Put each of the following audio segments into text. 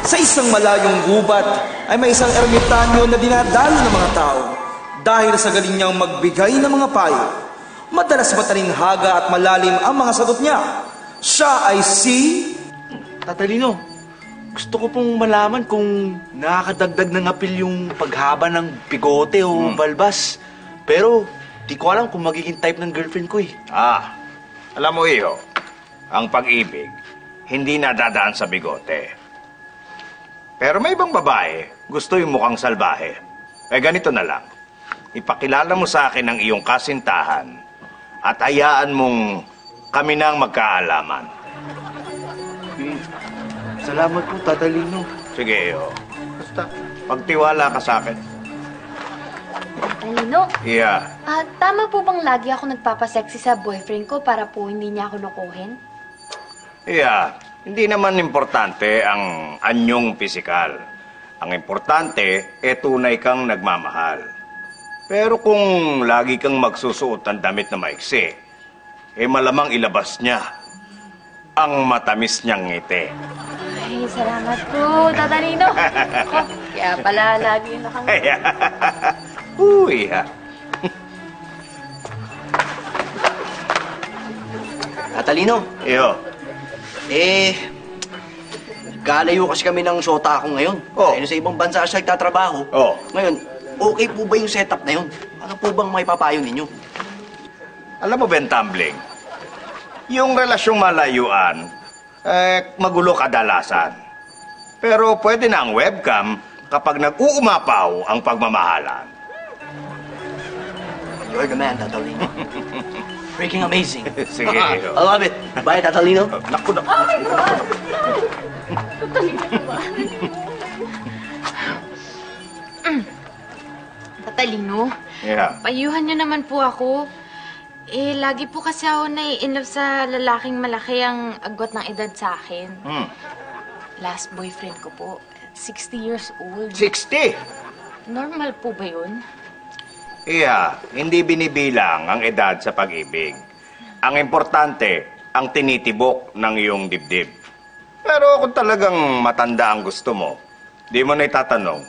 Sa isang malayong gubat ay may isang ermitanyo na dinadalo ng mga tao. Dahil sa galing niyang magbigay ng mga payo, madalas matalinhaga at malalim ang mga sagot niya. Siya ay si... Tatalino, gusto ko pong malaman kung nakakadagdag ng apil yung paghaba ng bigote o balbas. Pero di ko alam kung magiging type ng girlfriend ko eh. Alam mo iyo, ang pag-ibig hindi nadadaan sa bigote. Pero may ibang babae, gusto yung mukhang salbahe. Ganito na lang. Ipakilala mo sa akin ang iyong kasintahan at hayaan mong kami nang magkaalaman. Salamat po, Tatalino. Sige, basta pagtiwala ka sa akin. Tatalino? Yeah. Tama po bang lagi ako nagpapasexy sa boyfriend ko para po hindi niya ako lokohin? Yeah. Hindi naman importante ang anyong pisikal. Ang importante, tunay kang nagmamahal. Pero kung lagi kang magsusuot ng damit na maiksi, malamang ilabas niya ang matamis niyang ngiti. Ay, salamat po, Tatalino. Kaya pala lagi na kang... Uy, ha. Tatalino? Iyo. Kalayo kasi kami ng shota ako ngayon. Dahil sa ibang bansa siya nagtatrabaho. Ngayon, okay po ba yung setup na yun? Ano po bang may papayo ninyo? Alam mo, Ben Tumbling, yung relasyong malayuan, magulo kadalasan. Pero pwede na ang webcam kapag nag-uumapaw ang pagmamahalan. You're the man, Tatalino. Freaking amazing. Sige. I love it. Bye, Tatalino. Naku. Oh my God! Tatalino ba? Tatalino? Yeah. Payuhan niyo naman po ako. Lagi po kasi ako nai-inlove sa lalaking malaki ang agwat ng edad sa akin. Last boyfriend ko po, 60 years old. 60? Normal po ba yun? Yeah, hindi binibilang ang edad sa pag-ibig. Ang importante, ang tinitibok ng iyong dibdib. Pero kung talagang matanda ang gusto mo, di mo na itatanong,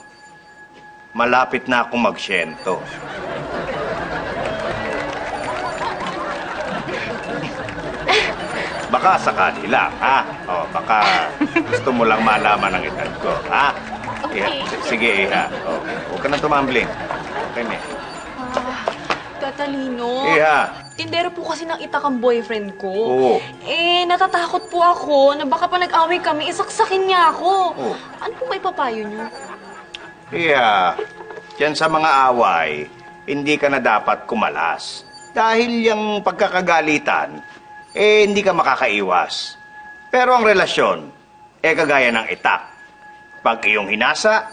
malapit na akong magsyento. Baka sakali lang, ha? Baka gusto mo lang malaman ang edad ko, ha? Okay. Sige, ha? Huwag ka nang tumambling. Okay, ne? Tatalino? Tindero po kasi ng itak ang boyfriend ko. Oo. Natatakot po ako na baka pa nag-away kami, isaksakin niya ako. Ano po may papayo niyo? Diyan sa mga away, hindi ka na dapat kumalas. Dahil yung pagkakagalitan, hindi ka makakaiwas. Pero ang relasyon, kagaya ng itak. Pag iyong hinasa,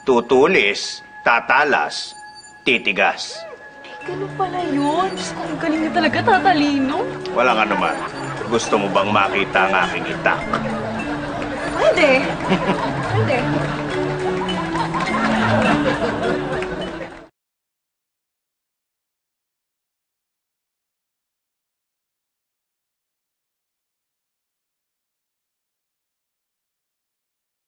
tutulis, tatalas, titigas. Ganun pala yun. Diyos ko, ang galing niya talaga, Tatalino. Walang anuman. Gusto mo bang makita ang aking itak? Pwede. Pwede.